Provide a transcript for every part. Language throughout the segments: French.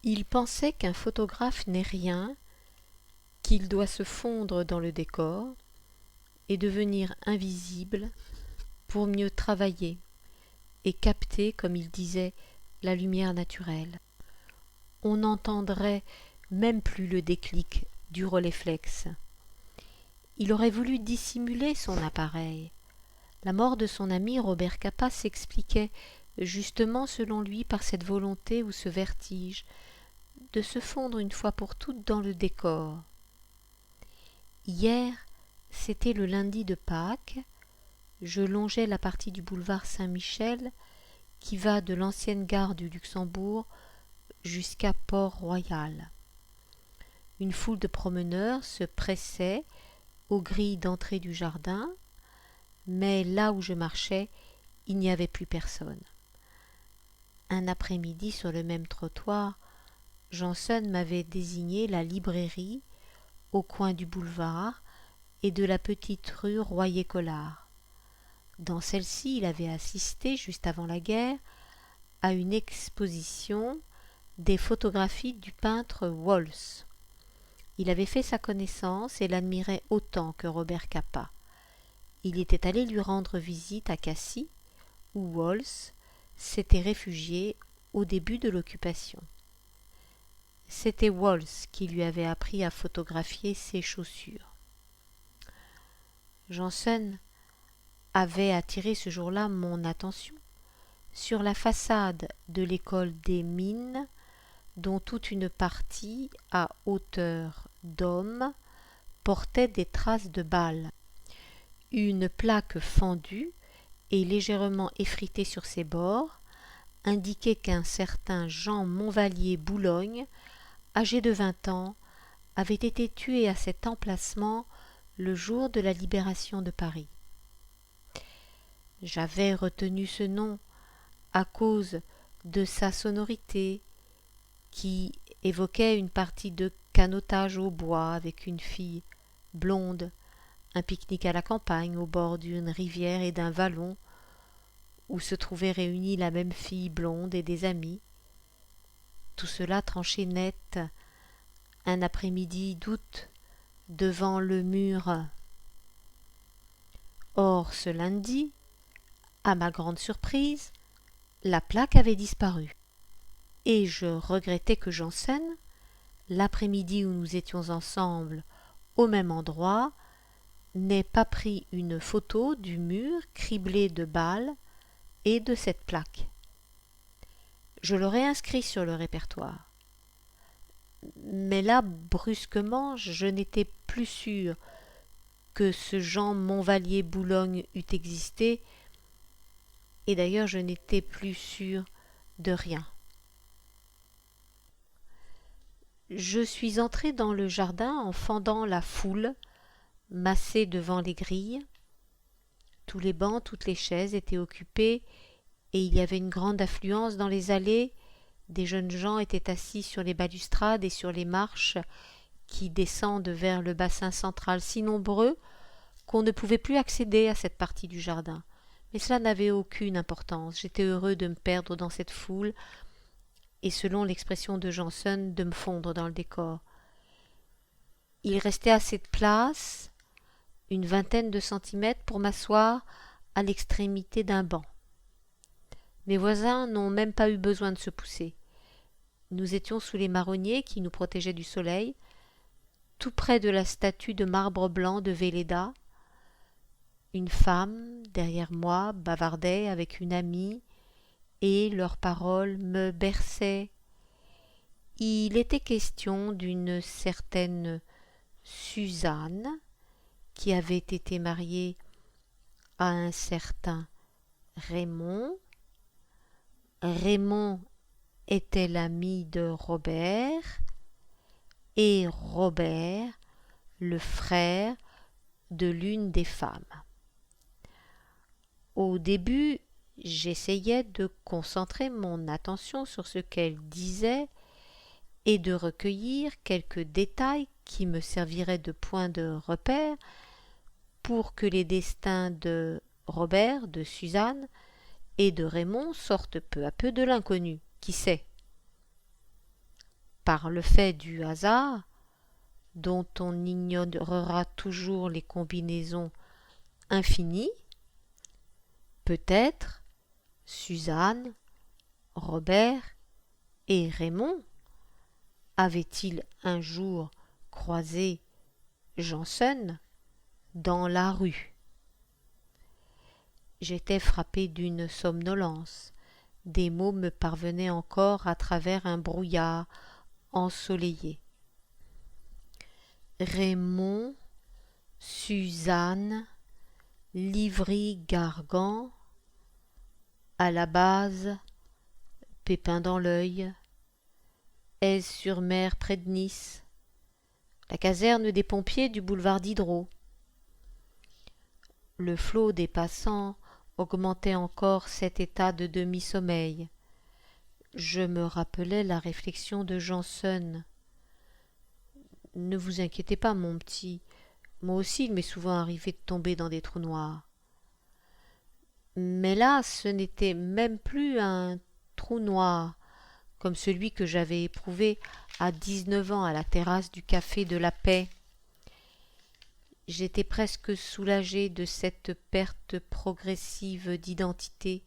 Il pensait qu'un photographe n'est rien, qu'il doit se fondre dans le décor et devenir invisible pour mieux travailler et capter, comme il disait, la lumière naturelle. On n'entendrait même plus le déclic du Rolleiflex. Il aurait voulu dissimuler son appareil. La mort de son ami Robert Capa s'expliquait justement selon lui par cette volonté ou ce vertige de se fondre une fois pour toutes dans le décor. Hier, c'était le lundi de Pâques, je longeais la partie du boulevard Saint-Michel qui va de l'ancienne gare du Luxembourg jusqu'à Port-Royal. Une foule de promeneurs se pressait aux grilles d'entrée du jardin, mais là où je marchais, il n'y avait plus personne. Un après-midi, sur le même trottoir, Janson m'avait désigné la librairie au coin du boulevard et de la petite rue Royer-Collard. Dans celle-ci, il avait assisté, juste avant la guerre, à une exposition des photographies du peintre Walsh. Il avait fait sa connaissance et l'admirait autant que Robert Capa. Il était allé lui rendre visite à Cassis, où Walsh s'était réfugié au début de l'occupation. C'était Walsh qui lui avait appris à photographier ses chaussures. Janson avait attiré ce jour-là mon attention sur la façade de l'école des mines, dont toute une partie, à hauteur d'homme, portait des traces de balles. Une plaque fendue et légèrement effritée sur ses bords indiquait qu'un certain Jean Montvalier-Boulogne, âgé de 20 ans, avait été tué à cet emplacement le jour de la libération de Paris. J'avais retenu ce nom à cause de sa sonorité qui évoquait une partie de canotage au bois avec une fille blonde, un pique-nique à la campagne au bord d'une rivière et d'un vallon où se trouvaient réunis la même fille blonde et des amis. Tout cela tranché net un après-midi d'août devant le mur. Or, ce lundi, à ma grande surprise, la plaque avait disparu. Et je regrettais que Janson, l'après-midi où nous étions ensemble au même endroit, n'ait pas pris une photo du mur criblé de balles et de cette plaque. Je l'aurais inscrit sur le répertoire. Mais là, brusquement, je n'étais plus sûr que ce Jean Montvalier-Boulogne eût existé, et d'ailleurs je n'étais plus sûr de rien. Je suis entré dans le jardin en fendant la foule massée devant les grilles. Tous les bancs, toutes les chaises étaient occupés et il y avait une grande affluence dans les allées. Des jeunes gens étaient assis sur les balustrades et sur les marches qui descendent vers le bassin central, si nombreux qu'on ne pouvait plus accéder à cette partie du jardin. Mais cela n'avait aucune importance. J'étais heureux de me perdre dans cette foule et, selon l'expression de Janson, de me fondre dans le décor. Il restait assez de place, une vingtaine de centimètres, pour m'asseoir à l'extrémité d'un banc. Mes voisins n'ont même pas eu besoin de se pousser. Nous étions sous les marronniers qui nous protégeaient du soleil, tout près de la statue de marbre blanc de Velleda. Une femme, derrière moi, bavardait avec une amie, et leurs paroles me berçaient. Il était question d'une certaine Suzanne, qui avait été mariée à un certain Raymond. Raymond était l'ami de Robert, et Robert le frère de l'une des femmes. Au début, j'essayais de concentrer mon attention sur ce qu'elle disait et de recueillir quelques détails qui me serviraient de point de repère pour que les destins de Robert, de Suzanne et de Raymond sortent peu à peu de l'inconnu. Qui sait? par le fait du hasard, dont on ignorera toujours les combinaisons infinies, peut-être Suzanne, Robert et Raymond avaient-ils un jour croisé Janssen dans la rue. J'étais frappé d'une somnolence. Des mots me parvenaient encore à travers un brouillard ensoleillé. Raymond, Suzanne, Livry-Gargan, à la base, Pépin dans l'œil, Aise-sur-Mer près de Nice, la caserne des pompiers du boulevard Diderot. Le flot des passants augmentait encore cet état de demi-sommeil. Je me rappelais la réflexion de Janssen. « Ne vous inquiétez pas, mon petit, moi aussi il m'est souvent arrivé de tomber dans des trous noirs. » Mais là, ce n'était même plus un trou noir, comme celui que j'avais éprouvé à 19 ans à la terrasse du Café de la Paix. J'étais presque soulagé de cette perte progressive d'identité.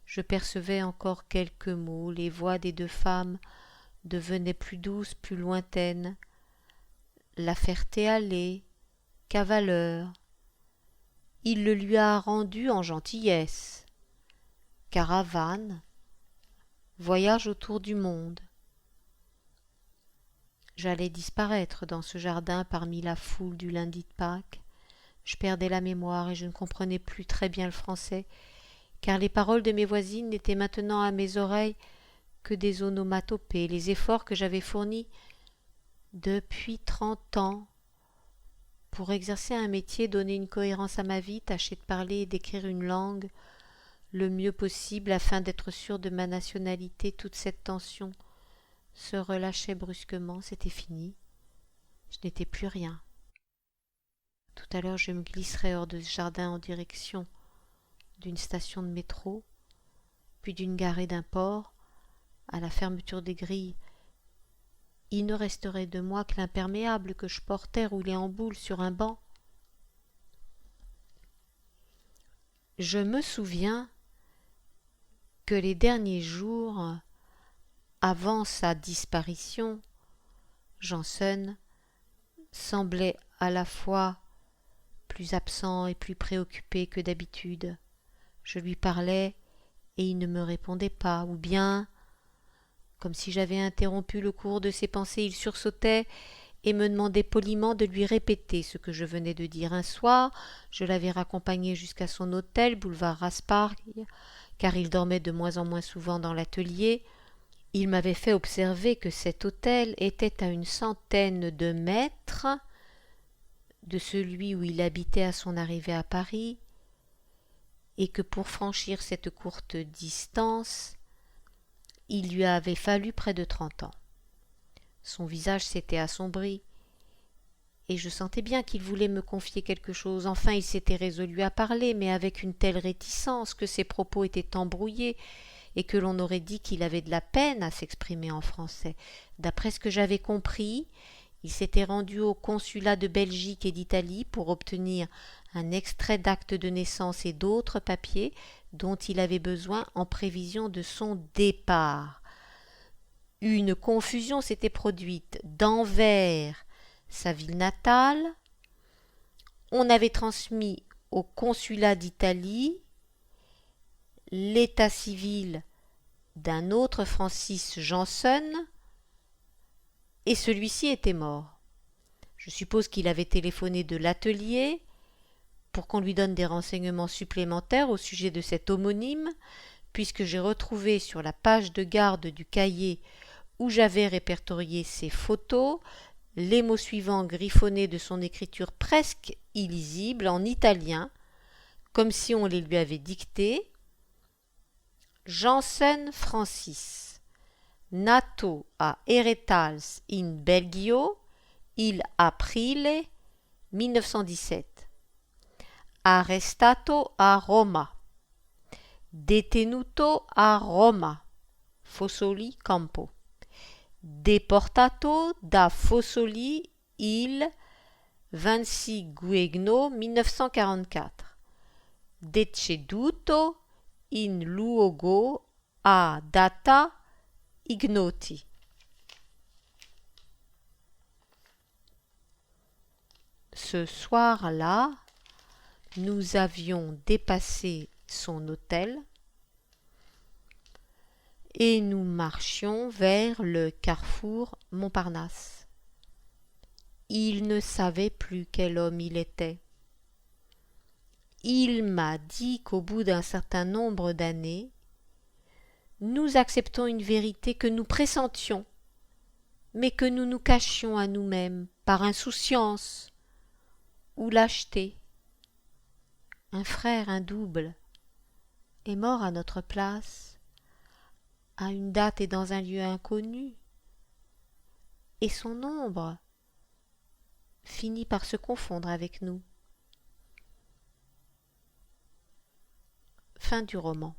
Je percevais encore quelques mots, les voix des deux femmes devenaient plus douces, plus lointaines. La Ferté-Allee, Cavaleur. Il le lui a rendu en gentillesse. Caravane, voyage autour du monde. J'allais disparaître dans ce jardin parmi la foule du lundi de Pâques. Je perdais la mémoire et je ne comprenais plus très bien le français, car les paroles de mes voisines n'étaient maintenant à mes oreilles que des onomatopées, les efforts que j'avais fournis depuis 30 ans pour exercer un métier, donner une cohérence à ma vie, tâcher de parler et d'écrire une langue le mieux possible afin d'être sûr de ma nationalité. Toute cette tension se relâchait brusquement, c'était fini. Je n'étais plus rien. Tout à l'heure, je me glisserais hors de ce jardin en direction d'une station de métro, puis d'une gare et d'un port. À la fermeture des grilles, il ne resterait de moi que l'imperméable que je portais roulé en boule sur un banc. Je me souviens que les derniers jours, avant sa disparition, Janssen semblait à la fois plus absent et plus préoccupé que d'habitude. Je lui parlais et il ne me répondait pas, ou bien, comme si j'avais interrompu le cours de ses pensées, il sursautait et me demandait poliment de lui répéter ce que je venais de dire. Un soir, je l'avais raccompagné jusqu'à son hôtel, boulevard Raspail, car il dormait de moins en moins souvent dans l'atelier. Il m'avait fait observer que cet hôtel était à une centaine de mètres de celui où il habitait à son arrivée à Paris, et que pour franchir cette courte distance, il lui avait fallu près de 30 ans. Son visage s'était assombri, et je sentais bien qu'il voulait me confier quelque chose. Enfin, il s'était résolu à parler, mais avec une telle réticence que ses propos étaient embrouillés, et que l'on aurait dit qu'il avait de la peine à s'exprimer en français. D'après ce que j'avais compris, il s'était rendu au consulat de Belgique et d'Italie pour obtenir un extrait d'acte de naissance et d'autres papiers dont il avait besoin en prévision de son départ. Une confusion s'était produite. D'Anvers, sa ville natale, on avait transmis au consulat d'Italie l'état civil d'un autre Francis Janssen, et celui-ci était mort. Je suppose qu'il avait téléphoné de l'atelier pour qu'on lui donne des renseignements supplémentaires au sujet de cet homonyme, puisque j'ai retrouvé sur la page de garde du cahier où j'avais répertorié ses photos les mots suivants griffonnés de son écriture presque illisible en italien, comme si on les lui avait dictés. Janssen Francis, nato a Eretals in Belgio il aprile 1917, arrestato a Roma, detenuto a Roma, Fossoli Campo, Deportato da Fossoli il 26 Guegno 1944. Deceduto in luogo a data ignoti. Ce soir-là, nous avions dépassé son hôtel et nous marchions vers le carrefour Montparnasse. Il ne savait plus quel homme il était. Il m'a dit qu'au bout d'un certain nombre d'années, nous acceptons une vérité que nous pressentions, mais que nous nous cachions à nous-mêmes par insouciance ou lâcheté. Un frère, un double, est mort à notre place, à une date et dans un lieu inconnu, et son ombre finit par se confondre avec nous. Fin du roman.